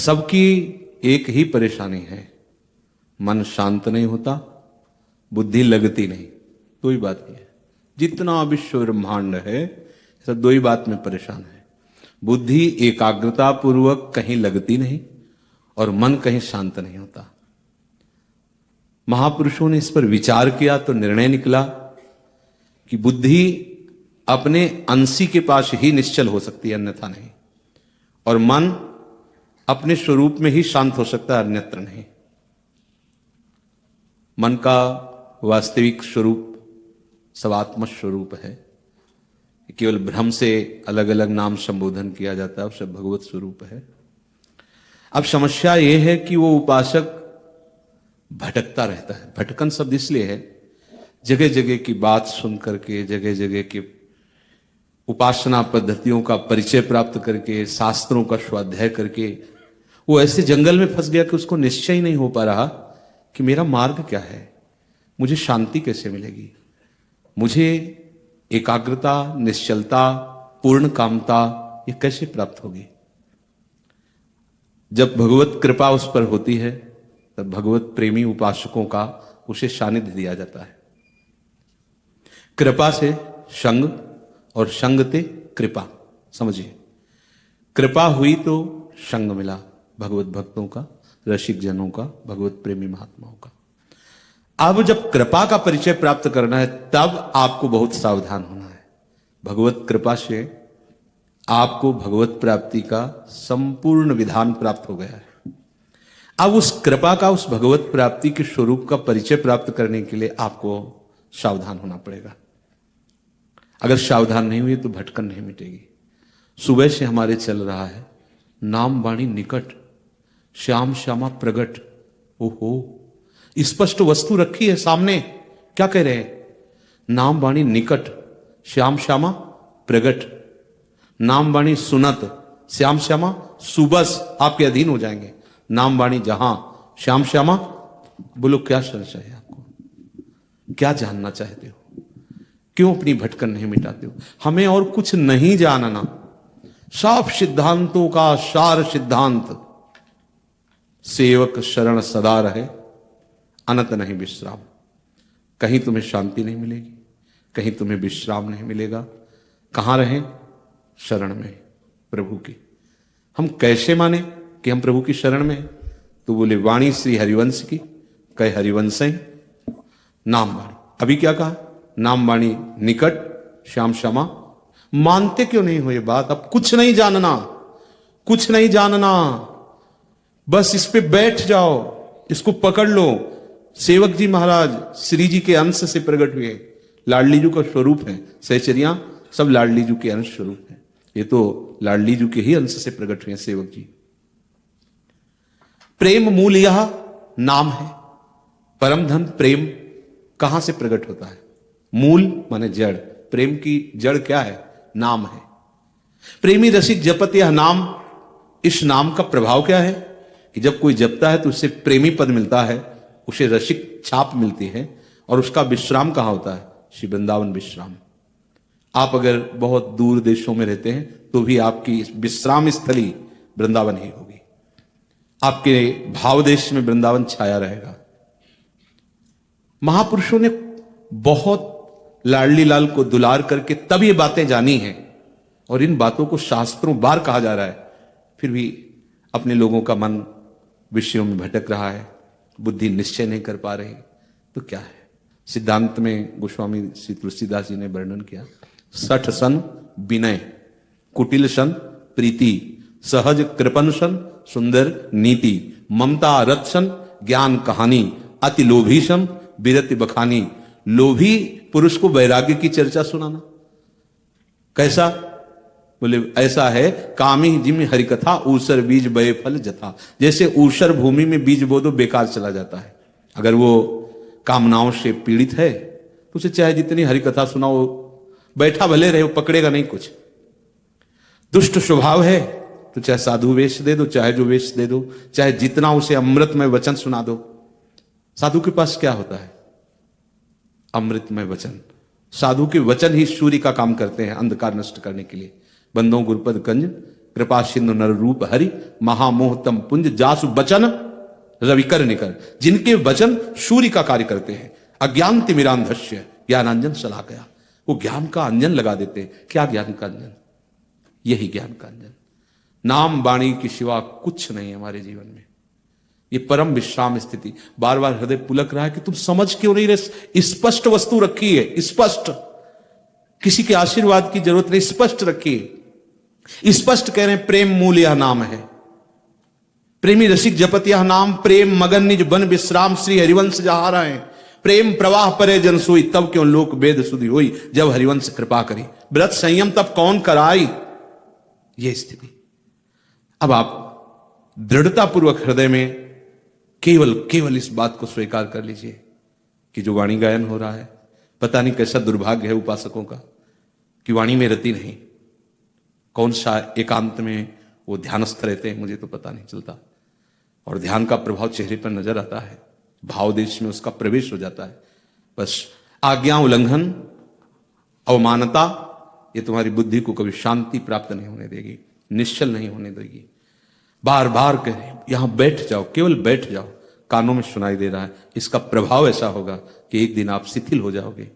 सबकी एक ही परेशानी है, मन शांत नहीं होता, बुद्धि लगती नहीं। दो ही बात है, जितना विश्व ब्रह्मांड है सब दो ही बात में परेशान है। बुद्धि एकाग्रता पूर्वक कहीं लगती नहीं और मन कहीं शांत नहीं होता। महापुरुषों ने इस पर विचार किया तो निर्णय निकला कि बुद्धि अपने अंशी के पास ही निश्चल हो सकती है, अन्यथा नहीं, और मन अपने स्वरूप में ही शांत हो सकता है, अन्यत्र नहीं। मन का वास्तविक स्वरूप सवात्म स्वरूप है, केवल भ्रम से अलग अलग नाम संबोधन किया जाता है, वो सब भगवत स्वरूप है। अब समस्या यह है कि वो उपासक भटकता रहता है। भटकन शब्द इसलिए है, जगह जगह की बात सुन करके, जगह जगह की उपासना पद्धतियों का परिचय प्राप्त करके, शास्त्रों का स्वाध्याय करके वो ऐसे जंगल में फंस गया कि उसको निश्चय ही नहीं हो पा रहा कि मेरा मार्ग क्या है, मुझे शांति कैसे मिलेगी, मुझे एकाग्रता, निश्चलता, पूर्ण कामता ये कैसे प्राप्त होगी। जब भगवत कृपा उस पर होती है तब भगवत प्रेमी उपासकों का उसे सानिध्य दिया जाता है। कृपा से संग और संग ते कृपा, समझिए, कृपा हुई तो संग मिला भगवत भक्तों का, रसिक जनों का, भगवत प्रेमी महात्माओं का। अब जब कृपा का परिचय प्राप्त करना है तब आपको बहुत सावधान होना है। भगवत कृपा से आपको भगवत प्राप्ति का संपूर्ण विधान प्राप्त हो गया है। अब उस कृपा का, उस भगवत प्राप्ति के स्वरूप का परिचय प्राप्त करने के लिए आपको सावधान होना पड़ेगा। अगर सावधान नहीं हुई तो भटकन नहीं मिटेगी। सुबह से हमारे चल रहा है नाम वाणी निकट, श्याम श्यामा प्रगट। ओहो, स्पष्ट वस्तु रखी है सामने, क्या कह रहे हैं? नाम वाणी निकट, श्याम श्यामा प्रगट। नाम वाणी सुनत, श्याम श्यामा सुबस आपके अधीन हो जाएंगे। नाम वाणी जहां, श्याम श्यामा। बोलो क्या संशय है आपको? क्या जानना चाहते हो? क्यों अपनी भटकन नहीं मिटाते हो? हमें और कुछ नहीं जानना, सब सिद्धांतों का सार सिद्धांत, सेवक शरण सदा रहे, अनंत नहीं विश्राम। कहीं तुम्हें शांति नहीं मिलेगी, कहीं तुम्हें विश्राम नहीं मिलेगा। कहां रहे? शरण में, प्रभु की। हम कैसे माने कि हम प्रभु की शरण में? तो बोले वाणी श्री हरिवंश की, कहे हरिवंश नाम वाणी। अभी क्या कहा? नाम वाणी निकट, श्याम श्यामा। मानते क्यों नहीं हो ये बात? अब कुछ नहीं जानना, कुछ नहीं जानना, बस इस पे बैठ जाओ, इसको पकड़ लो। सेवक जी महाराज श्री जी के अंश से प्रकट हुए, लाडली जी का स्वरूप है। सहचरियां सब लाडली जी के अंश स्वरूप है। ये तो लाडली जी के ही अंश से प्रकट हुए सेवक जी। प्रेम मूल यह नाम है। परम धन प्रेम कहां से प्रकट होता है? मूल माने जड़। प्रेम की जड़ क्या है? नाम है। प्रेमी रसिक जपत यह नाम। इस नाम का प्रभाव क्या है कि जब कोई जपता है तो उससे प्रेमी पद मिलता है, उसे रसिक छाप मिलती है, और उसका विश्राम कहां होता है? श्री वृंदावन विश्राम। आप अगर बहुत दूर देशों में रहते हैं तो भी आपकी विश्राम स्थली वृंदावन ही होगी। आपके भाव देश में वृंदावन छाया रहेगा। महापुरुषों ने बहुत लाडली लाल को दुलार करके तब ये बातें जानी हैं, और इन बातों को शास्त्रों बार कहा जा रहा है, फिर भी अपने लोगों का मन विषयों में भटक रहा है, बुद्धि निश्चय नहीं कर पा रही। तो क्या है? सिद्धांत में गोस्वामी श्री तुलसीदास जी ने वर्णन किया, सठ सन विनय, कुटिल सन प्रीति, सहज कृपन सन सुंदर नीति, ममता रथ सन ज्ञान कहानी, अति लोभी सन विरति बखानी। लोभी पुरुष को वैराग्य की चर्चा सुनाना कैसा? बोले ऐसा है, कामी जिम हरिकथा ऊसर बीज बये फल जथा। जैसे ऊसर भूमि में बीज बो दो बेकार चला जाता है। अगर वो कामनाओं से पीड़ित है तो उसे चाहे जितनी हरिकथा सुनाओ, बैठा भले रहे, वो पकड़ेगा नहीं कुछ। दुष्ट स्वभाव है तो चाहे साधु वेश दे दो, चाहे जो वेश दे दो, चाहे जितना उसे अमृतमय वचन सुना दो। साधु के पास क्या होता है? अमृतमय वचन। साधु के वचन ही सूर्य का काम करते हैं अंधकार नष्ट करने के लिए। बंदों गुरुपद कंज कृपा सिंधु नर रूप हरि, महामोहतम पुंज जासु बचन रविकर निकर। जिनके वचन सूर्य का कार्य करते हैं। अज्ञान तिमिरांधस्य ज्ञानांजन शलाकया, वो ज्ञान का अंजन लगा देते हैं। क्या ज्ञान का अंजन? यही ज्ञान का अंजन। नाम वाणी के सिवा कुछ नहीं हमारे जीवन में। ये परम विश्राम स्थिति। बार बार हृदय पुलक रहा है कि तुम समझ क्यों नहीं रहे। स्पष्ट वस्तु रखी है, स्पष्ट, किसी के आशीर्वाद की जरूरत नहीं, स्पष्ट रखी है। स्पष्ट कह रहे हैं प्रेम मूल यह नाम है। प्रेमी रसिक जपत यह नाम, प्रेम मगन निज बन विश्राम, श्री हरिवंश जहा रहे हैं। प्रेम प्रवाह परे जन सोई, तब क्यों लोक वेद सुधि होई, जब हरिवंश कृपा करी। व्रत संयम तब कौन कराई, ये स्थिति। अब आप दृढ़तापूर्वक हृदय में केवल इस बात को स्वीकार कर लीजिए कि जो वाणी गायन हो रहा है, पता नहीं कैसा दुर्भाग्य है उपासकों का कि वाणी में रति नहीं। कौन सा एकांत में वो ध्यानस्थ रहते हैं मुझे तो पता नहीं चलता, और ध्यान का प्रभाव चेहरे पर नजर आता है, भाव देश में उसका प्रवेश हो जाता है। बस आज्ञा उल्लंघन, अवमानता, ये तुम्हारी बुद्धि को कभी शांति प्राप्त नहीं होने देगी, निश्चल नहीं होने देगी। बार बार कहें यहां बैठ जाओ, केवल बैठ जाओ, कानों में सुनाई दे रहा है। इसका प्रभाव ऐसा होगा कि एक दिन आप शिथिल हो जाओगे।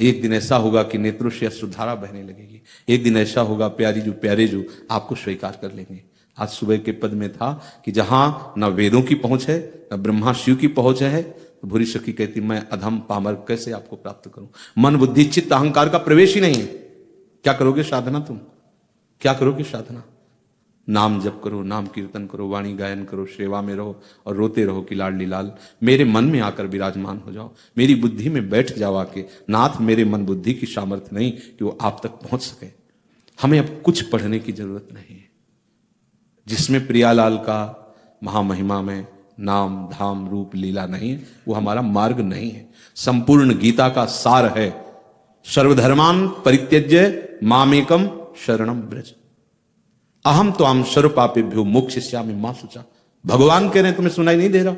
एक दिन ऐसा होगा कि नेत्रों से अश्रुधारा बहने लगेगी। एक दिन ऐसा होगा प्यारे जो आपको स्वीकार कर लेंगे। आज सुबह के पद में था कि जहां न वेदों की पहुंच है, न ब्रह्मा शिव की पहुंच है, तो भूरी सखी कहती मैं अधम पामर कैसे आपको प्राप्त करूं। मन बुद्धि चित्त अहंकार का प्रवेश ही नहीं है। क्या करोगे साधना? तुम क्या करोगे साधना? नाम जप करो, नाम कीर्तन करो, वाणी गायन करो, सेवा में रहो और रोते रहो कि लाडली लाल मेरे मन में आकर विराजमान हो जाओ, मेरी बुद्धि में बैठ जाओ आके। नाथ मेरे मन बुद्धि की सामर्थ्य नहीं कि वो आप तक पहुंच सके। हमें अब कुछ पढ़ने की जरूरत नहीं है। जिसमें प्रियालाल का महामहिमा में नाम धाम रूप लीला नहीं है, वो हमारा मार्ग नहीं है। संपूर्ण गीता का सार है सर्वधर्मान परित्यज्य मामेकम शरणम ब्रज, अहम तो आम सर्वपापेभ्यो मोक्षयिष्यामि मा शुचा। भगवान कह रहे हैं, तुम्हें सुनाई नहीं दे रहा?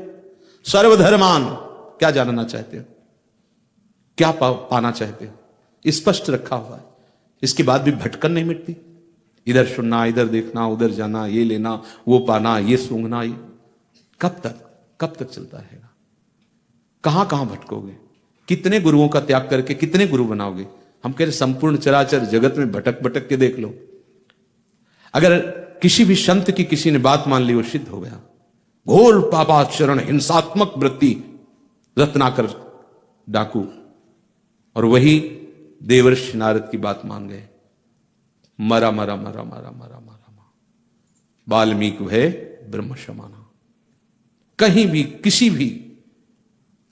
सर्वधर्मान, क्या जानना चाहते हो, क्या पाना चाहते हो? स्पष्ट रखा हुआ है। इसके बाद भी भटकन नहीं मिटती। इधर सुनना, इधर देखना, उधर जाना, ये लेना, वो पाना, ये सूंघना, ये कब तक चलता रहेगा? कहां कहां भटकोगे? कितने गुरुओं का त्याग करके कितने गुरु बनाओगे? हम कह रहे संपूर्ण चराचर जगत में भटक के देख लो। अगर किसी भी संत की किसी ने बात मान ली, वो सिद्ध हो गया। घोर पापाचरण, हिंसात्मक वृत्ति, रत्नाकर डाकू, और वही देवर्षि नारद की बात मान गए। मरा वाल्मीकि भय ब्रह्म समाना। कहीं भी किसी भी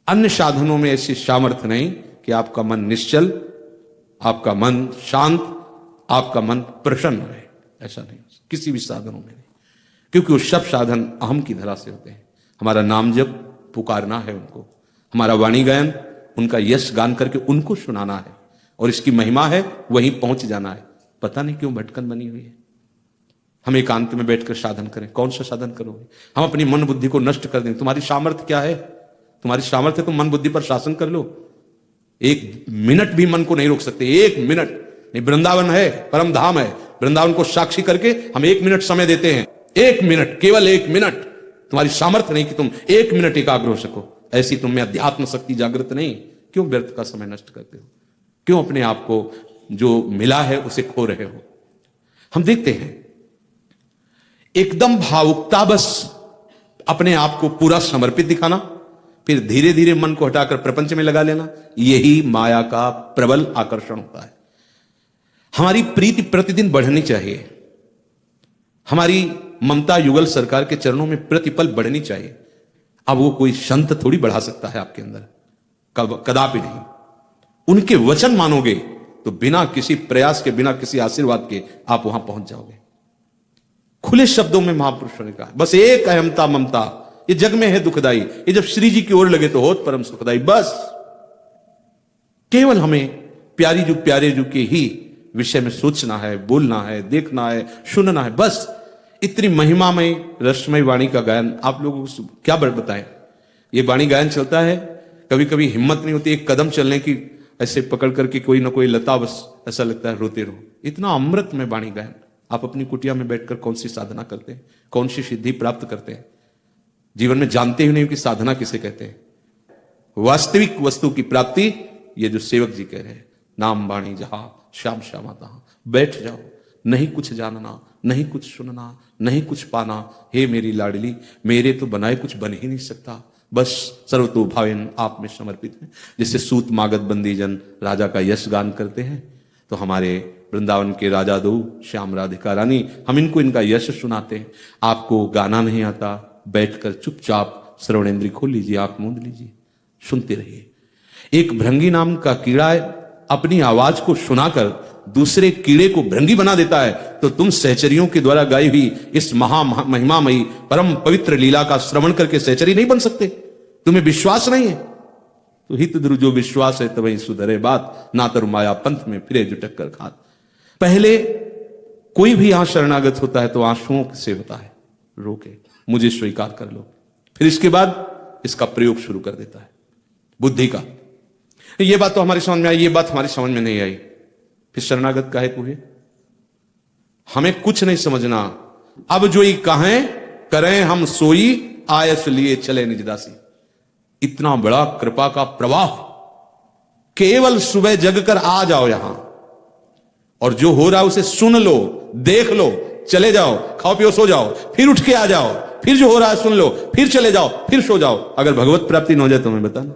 अन्य साधनों में ऐसी सामर्थ्य नहीं कि आपका मन निश्चल, आपका मन शांत, आपका मन प्रसन्न रहे। ऐसा नहीं किसी भी साधनों में नहीं, क्योंकि वो सब साधन अहम की धरा से होते हैं। हमारा नाम जप पुकारना है उनको, हमारा वाणी गायन उनका यश गान करके उनको सुनाना है, और इसकी महिमा है वहीं पहुंच जाना है। पता नहीं क्यों भटकन बनी हुई है। हम एकांत में बैठकर साधन करें। कौन सा साधन करोगे? हम अपनी मन बुद्धि को नष्ट कर दें। तुम्हारी सामर्थ्य क्या है? तुम्हारी सामर्थ्य तुम मन बुद्धि पर शासन कर लो। एक मिनट भी मन को नहीं रोक सकते, एक मिनट नहीं। वृंदावन है, परम धाम है, वृंदावन को साक्षी करके हम 1 मिनट समय देते हैं। 1 मिनट, केवल 1 मिनट। तुम्हारी सामर्थ्य नहीं कि तुम 1 मिनट एकाग्र हो सको। ऐसी तुम में अध्यात्म शक्ति जागृत नहीं। क्यों व्यर्थ का समय नष्ट करते हो? क्यों अपने आप को जो मिला है उसे खो रहे हो? हम देखते हैं एकदम भावुकता, बस अपने आप को पूरा समर्पित दिखाना, फिर धीरे धीरे मन को हटाकर प्रपंच में लगा लेना, यही माया का प्रबल आकर्षण होता है। हमारी प्रीति प्रतिदिन बढ़नी चाहिए। हमारी ममता युगल सरकार के चरणों में प्रतिपल बढ़नी चाहिए। अब वो कोई संत थोड़ी बढ़ा सकता है आपके अंदर, कदापि नहीं। उनके वचन मानोगे तो बिना किसी प्रयास के, बिना किसी आशीर्वाद के आप वहां पहुंच जाओगे। खुले शब्दों में महापुरुषों ने कहा, बस एक अहमता ममता ये जग में है दुखदाई, ये जब श्री जी की ओर लगे तो होत परम सुखदाई। बस केवल हमें प्यारे जू के ही विषय में सोचना है, बोलना है, देखना है, सुनना है। बस इतनी महिमामय रसमय वाणी का गायन आप लोगों को क्या बताएं। ये वाणी गायन चलता है, कभी कभी हिम्मत नहीं होती एक कदम चलने की, ऐसे पकड़ करके कोई ना कोई लता, बस ऐसा लगता है रोते रहो। इतना अमृत में वाणी गायन, आप अपनी कुटिया में बैठकर कौन सी साधना करते हैं, कौन सी सिद्धि प्राप्त करते हैं? जीवन में जानते ही नहीं कि साधना किसे कहते हैं। वास्तविक वस्तु की प्राप्ति ये जो सेवक जी कह रहे हैं, नाम बाणी जहां श्याम श्यामा तहां, बैठ जाओ, नहीं कुछ जानना, नहीं कुछ सुनना, नहीं कुछ पाना, हे मेरी लाडली, मेरे तो बनाए कुछ बन ही नहीं सकता, बस सर्वतो भावेन आप में समर्पित है। जैसे सूत मागध बंदी जन राजा का यश गान करते हैं, तो हमारे वृंदावन के राजा दो श्याम राधिका रानी, हम इनको इनका यश सुनाते हैं। आपको गाना नहीं आता, बैठकर चुपचाप श्रवणेंद्री खोल लीजिए, आंख मूंद लीजिए, सुनते रहिए। एक भृंगी नाम का कीड़ा अपनी आवाज को सुनाकर दूसरे कीड़े को भृंगी बना देता है, तो तुम सहचरियों के द्वारा गाई हुई इस महिमामयी परम पवित्र लीला का श्रवण करके सहचरी नहीं बन सकते? तुम्हें विश्वास नहीं है तो हित द्रु जो विश्वास है तवहीं सुधरे बात, ना तरु माया पंथ में फिरे जुटक कर खात। पहले कोई भी यहां शरणागत होता है तो आंसुओं से होता है, रोके मुझे स्वीकार कर लो, फिर इसके बाद इसका प्रयोग शुरू कर देता है बुद्धि का। ये बात तो हमारी समझ में आई, ये बात हमारी समझ में नहीं आई, फिर शरणागत काहे को है? हमें कुछ नहीं समझना। अब जो ही कहें करें हम सोई, आयस लिए चले निजदासी। इतना बड़ा कृपा का प्रवाह, केवल सुबह जगकर आ जाओ यहां और जो हो रहा है उसे सुन लो, देख लो, चले जाओ, खाओ पियो सो जाओ, फिर उठ के आ जाओ, फिर जो हो रहा है सुन लो, फिर चले जाओ, फिर सो जाओ। अगर भगवत प्राप्ति न हो जाए तो हमें बताना।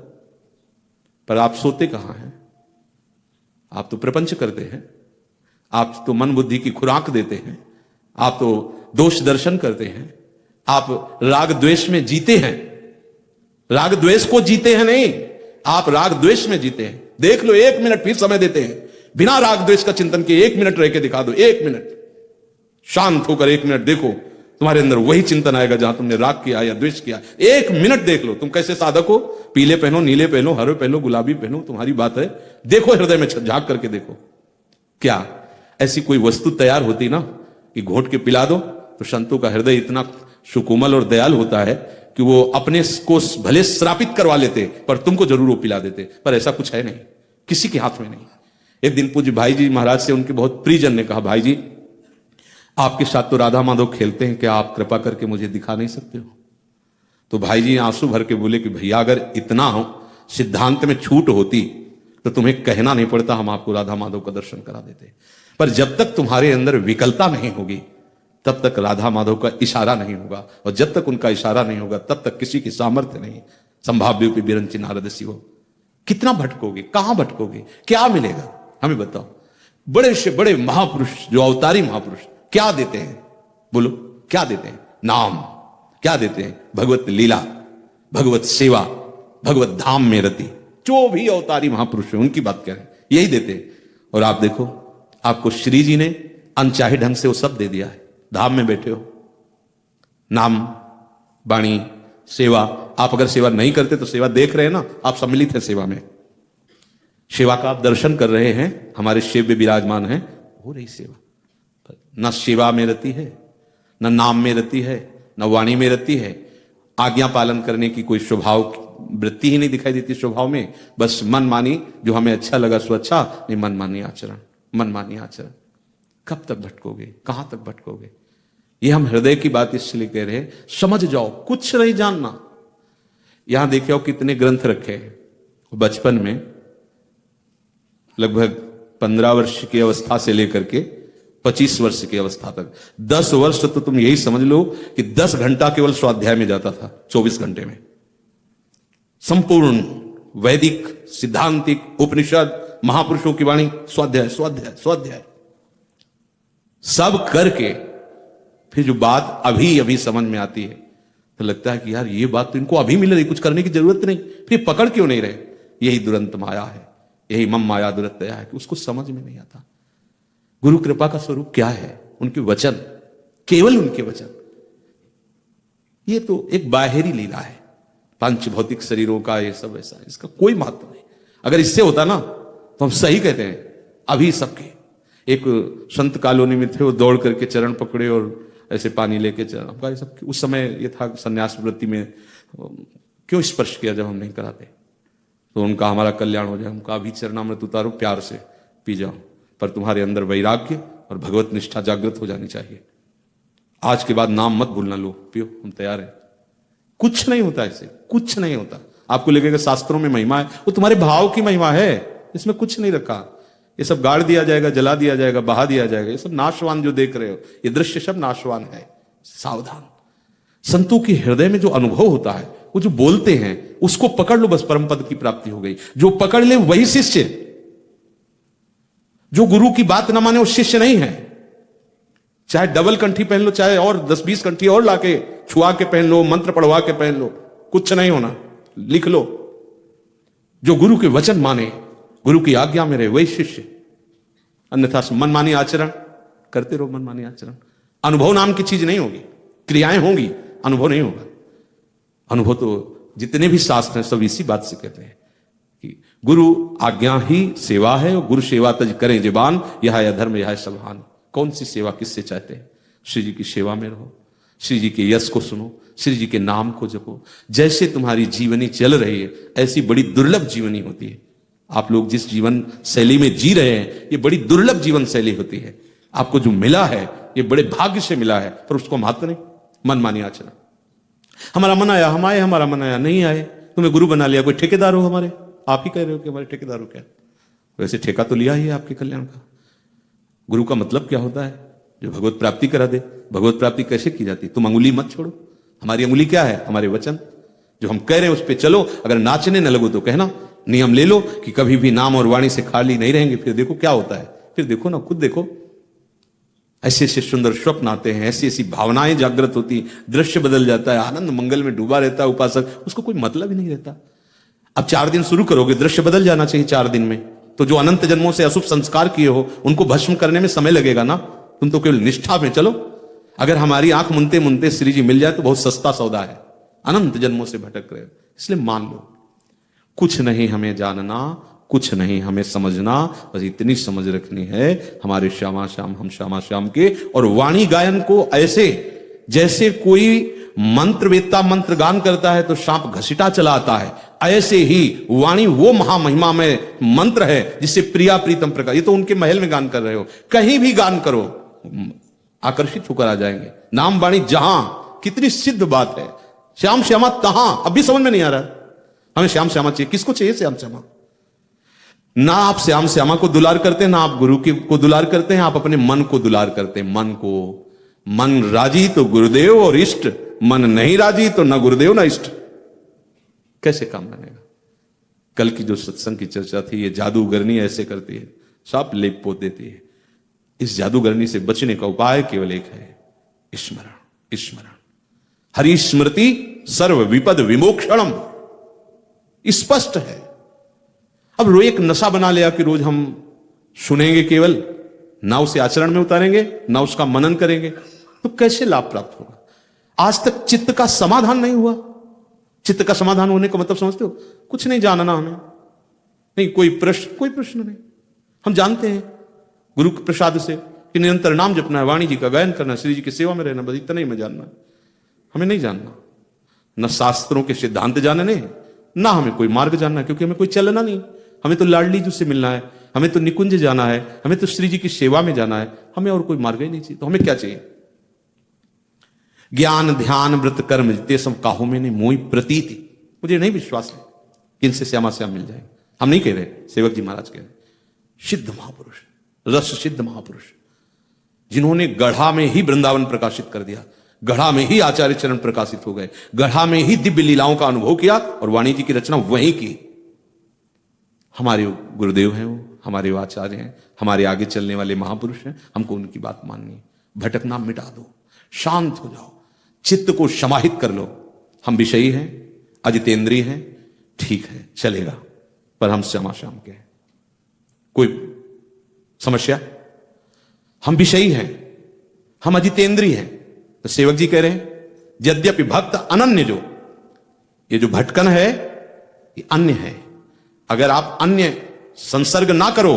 पर आप सोते कहां हैं? आप तो प्रपंच करते हैं, आप तो मन बुद्धि की खुराक देते हैं, आप तो दोष दर्शन करते हैं, आप राग द्वेष में जीते हैं। राग द्वेष को जीते हैं नहीं, आप राग द्वेष में जीते हैं। देख लो, 1 मिनट फिर समय देते हैं, बिना राग द्वेष का चिंतन किए 1 मिनट रह के दिखा दो, 1 मिनट शांत होकर 1 मिनट देखो, तुम्हारे अंदर वही चिंतन आएगा जहां तुमने राग किया या द्वेष किया। 1 मिनट देख लो, तुम कैसे साधक हो, पीले पहनो, नीले पहनो, हरे पहनो, गुलाबी पहनो, तुम्हारी बात है। देखो हृदय में झांक करके देखो, क्या ऐसी कोई वस्तु तैयार होती ना कि घोट के पिला दो? तो संतों का हृदय इतना सुकोमल और दयाल होता है कि वो अपने को भले श्रापित करवा लेते पर तुमको जरूर वो पिला देते, पर ऐसा कुछ है नहीं, किसी के हाथ में नहीं। एक दिन पूज्य भाई जी महाराज से उनके बहुत प्रियजन ने कहा, भाई जी आपके साथ तो राधा माधव खेलते हैं, क्या आप कृपा करके मुझे दिखा नहीं सकते हो? तो भाई जी आंसू भर के बोले कि भैया अगर इतना हो सिद्धांत में छूट होती तो तुम्हें कहना नहीं पड़ता, हम आपको राधा माधव का दर्शन करा देते। पर जब तक तुम्हारे अंदर विकलता नहीं होगी तब तक राधा माधव का इशारा नहीं होगा, और जब तक उनका इशारा नहीं होगा तब तक किसी की सामर्थ्य नहीं। संभाव्य विरंची नारद शिव, कितना भटकोगे, कहां भटकोगे, क्या मिलेगा हमें बताओ? बड़े से बड़े महापुरुष जो अवतारी महापुरुष क्या देते हैं? बोलो क्या देते हैं? नाम। क्या देते हैं? भगवत लीला, भगवत सेवा, भगवत धाम में रति। जो भी अवतारी महापुरुष है उनकी बात करें, यही देते हैं। और आप देखो, आपको श्री जी ने अनचाहे ढंग से वो सब दे दिया है। धाम में बैठे हो, नाम वाणी सेवा। आप अगर सेवा नहीं करते तो सेवा देख रहे हैं ना, आप सम्मिलित हैं सेवा में, सेवा का आप दर्शन कर रहे हैं, हमारे शिव में विराजमान है, हो रही सेवा। न सेवा में रति है, न नाम में रति है, न वाणी में रति है। आज्ञा पालन करने की कोई स्वभाव वृत्ति ही नहीं दिखाई देती स्वभाव में। बस मन मानी, जो हमें अच्छा लगा सो अच्छा, नहीं मन मानी आचरण, मन मानी आचरण। कब तक भटकोगे, कहां तक भटकोगे? ये हम हृदय की बात इसलिए कह रहे हैं, समझ जाओ, कुछ नहीं जानना। यहां देखिए हो कितने ग्रंथ रखे हैं। बचपन में लगभग 15 वर्ष की अवस्था से लेकर के 25 वर्ष की अवस्था तक 10 वर्ष तो तुम यही समझ लो कि 10 घंटा केवल स्वाध्याय में जाता था। 24 घंटे में संपूर्ण वैदिक सिद्धांतिक उपनिषद महापुरुषों की वाणी स्वाध्याय स्वाध्याय स्वाध्याय सब करके फिर जो बात अभी अभी समझ में आती है तो लगता है कि यार ये बात तो इनको अभी मिल रही, कुछ करने की जरूरत नहीं, फिर पकड़ क्यों नहीं रहे? यही दुरंत माया है, यही मम माया दुरंत दया है कि उसको समझ में नहीं आता। गुरु कृपा का स्वरूप क्या है? उनके वचन, केवल उनके वचन। ये तो एक बाहरी लीला है, पंच भौतिक शरीरों का ये सब ऐसा, इसका कोई महत्व नहीं। अगर इससे होता ना तो हम सही कहते हैं। अभी सबके एक संत कॉलोनी में थे, वो दौड़ करके चरण पकड़े और ऐसे पानी लेके चरण, सब उस समय ये था सन्यास वृत्ति में क्यों स्पर्श किया जब हम नहीं कराते? तो उनका हमारा कल्याण हो जाए, उनका अभी चरणामृत उतारो, प्यार से पी जाओ, पर तुम्हारे अंदर वैराग्य और भगवत निष्ठा जागृत हो जानी चाहिए। आज के बाद नाम मत भूलना, लो पियो, हम तैयार हैं। कुछ नहीं होता ऐसे, कुछ नहीं होता। आपको लगेगा शास्त्रों में महिमा है, वो तुम्हारे भाव की महिमा है, इसमें कुछ नहीं रखा। ये सब गाड़ दिया जाएगा, जला दिया जाएगा, बहा दिया जाएगा। ये सब नाशवान जो देख रहे हो, ये दृश्य सब नाशवान है। सावधान। संतों के हृदय में जो अनुभव होता है, वो जो बोलते हैं, उसको पकड़ लो, बस परम पद की प्राप्ति हो गई। जो पकड़ ले वही शिष्य। जो गुरु की बात ना माने वो शिष्य नहीं है। चाहे डबल कंठी पहन लो, चाहे और 10-20 कंठी और लाके छुआ के पहन लो, मंत्र पढ़वा के पहन लो, कुछ नहीं होना। लिख लो, जो गुरु के वचन माने, गुरु की आज्ञा में रहे, वही शिष्य। अन्यथा मनमानी आचरण करते रहो, मनमानी आचरण। अनुभव नाम की चीज नहीं होगी, क्रियाएं होंगी, अनुभव नहीं होगा। अनुभव तो जितने भी शास्त्र हैं सब इसी बात से कहते हैं कि गुरु आज्ञा ही सेवा है, और गुरु सेवा तज करें जीवान, यह है अधर्म, यह है सबहान। कौन सी सेवा किससे चाहते हैं? श्री जी की सेवा में रहो, श्री जी के यश को सुनो, श्री जी के नाम को जपो। जैसे तुम्हारी जीवनी चल रही है, ऐसी बड़ी दुर्लभ जीवनी होती है। आप लोग जिस जीवन शैली में जी रहे हैं, ये बड़ी दुर्लभ जीवन शैली होती है। आपको जो मिला है, ये बड़े भाग्य से मिला है, पर उसको महत्व नहीं। मनमानी आचरण, हमारा मन आया हम आए, हमारा मन आया नहीं आए। तुम्हें गुरु बना लिया, कोई ठेकेदार हो हमारे? आप ही कह रहे हो कि हमारे ठेकेदार हो क्या? वैसे ठेका तो लिया ही है आपके कल्याण का। गुरु का मतलब क्या होता है? जो भगवत प्राप्ति करा दे। भगवत प्राप्ति कैसे की जाती? तुम अंगुली मत छोड़ो। हमारी अंगुली क्या है? हमारे वचन। जो हम कह रहे हैं उस पर चलो। अगर नाचने न लगो तो कहना, नियम ले लो कि कभी भी नाम और वाणी से खाली नहीं रहेंगे। फिर देखो क्या होता है। फिर देखो ना, खुद देखो, ऐसे ऐसे सुंदर स्वप्न आते हैं, ऐसी ऐसी भावनाएं जागृत होती, दृश्य बदल जाता है, आनंद मंगल में डूबा रहता है उपासक, उसको कोई मतलब ही नहीं रहता। अब 4 दिन शुरू करोगे, दृश्य बदल जाना चाहिए 4 दिन में। तो जो अनंत जन्मों से अशुभ संस्कार किए हो, उनको भस्म करने में समय लगेगा ना। तुम तो केवल निष्ठा में चलो। अगर हमारी आंख मुनते मुनते श्री जी मिल जाए तो बहुत सस्ता सौदा है। अनंत जन्मों से भटक रहे हो, इसलिए मान लो, कुछ नहीं हमें जानना, कुछ नहीं हमें समझना, बस इतनी समझ रखनी है, हमारे श्यामा श्याम हम श्यामा श्याम के। और वाणी गायन को ऐसे, जैसे कोई मंत्रवेत्ता मंत्र गान करता है तो सांप घसीटा चला आता है, ऐसे ही वाणी वो महामहिमा में मंत्र है जिससे प्रिया प्रीतम प्रकाश। ये तो उनके महल में गान कर रहे हो, कहीं भी गान करो आकर्षित होकर आ जाएंगे। नाम वाणी जहां, कितनी सिद्ध बात है। श्याम श्यामा तहां, अब भी समझ में नहीं आ रहा। हमें श्याम श्यामा चाहिए। किसको चाहिए श्याम श्यामा? ना आप श्याम श्यामा को दुलार करते हैं, ना आप गुरु को दुलार करते हैं, आप अपने मन को दुलार करते हैं। मन को, मन राजी तो गुरुदेव और इष्ट, मन नहीं राजी तो न गुरुदेव ना इष्ट। कैसे काम बनेगा? कल की जो सत्संग की चर्चा थी, ये जादूगरनी ऐसे करती है, साप लेप पोत देती है। इस जादूगरनी से बचने का उपाय केवल एक है, स्मरण। स्मरण, हरि स्मृति सर्व विपद विमोक्षणम, स्पष्ट है। अब रो एक नशा बना लिया कि रोज हम सुनेंगे केवल, ना उसे आचरण में उतारेंगे, ना उसका मनन करेंगे, तो कैसे लाभ प्राप्त होगा? आज तक चित्त का समाधान नहीं हुआ। चित्त का समाधान होने का मतलब समझते हो? कुछ नहीं जानना हमें, नहीं कोई प्रश्न नहीं। हम जानते हैं गुरु के प्रसाद से कि निरंतर नाम जपना है, वाणी जी का गायन करना, श्री जी की सेवा में रहना, बस इतना ही हमें जानना है। हमें नहीं जानना, न शास्त्रों के सिद्धांत जानने, ना हमें कोई मार्ग जानना, क्योंकि हमें कोई चलना नहीं। हमें तो लाडली जी से मिलना है, हमें तो निकुंज जाना है, हमें तो श्री जी की सेवा में जाना है, हमें और कोई मार्ग ही नहीं चाहिए। तो हमें क्या चाहिए? ज्ञान ध्यान व्रत कर्म जिते सब काहू में ने मोई प्रतीति। मुझे नहीं विश्वास है इनसे श्यामा श्याम मिल जाए। हम नहीं कह रहे, सेवक जी महाराज कह रहे, सिद्ध महापुरुष, रस सिद्ध महापुरुष, जिन्होंने गढ़ा में ही वृंदावन प्रकाशित कर दिया, गढ़ा में ही आचार्य चरण प्रकाशित हो गए, गढ़ा में ही दिव्य लीलाओं का अनुभव किया और वाणी जी की रचना वहीं की। हमारे गुरुदेव हैं वो, हमारे आचार्य हैं, हमारे आगे चलने वाले महापुरुष हैं। हमको उनकी बात माननी है। भटकना मिटा दो, शांत हो जाओ, चित्त को समाहित कर लो। हम विषयी हैं, अजितेंद्रिय हैं, ठीक है चलेगा, पर हम श्यामा श्याम के हैं। कोई समस्या? हम विषयी हैं, हम अजितेंद्रिय हैं। तो सेवक जी कह रहे हैं, यद्यपि भक्त अनन्य, जो ये जो भटकन है ये अन्य है। अगर आप अन्य संसर्ग ना करो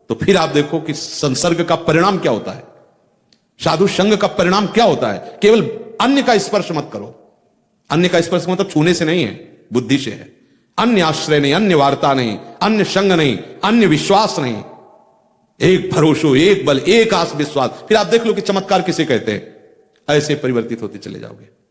तो फिर आप देखो कि संसर्ग का परिणाम क्या होता है, साधु संग का परिणाम क्या होता है। केवल अन्य का स्पर्श मत करो। अन्य का स्पर्श मतलब छूने से नहीं है, बुद्धि से है। अन्य आश्रय नहीं, अन्य वार्ता नहीं, अन्य संग नहीं, अन्य विश्वास नहीं। एक भरोसो, एक बल, एक आस विश्वास, फिर आप देख लो कि चमत्कार किसे कहते हैं। ऐसे परिवर्तित होते चले जाओगे।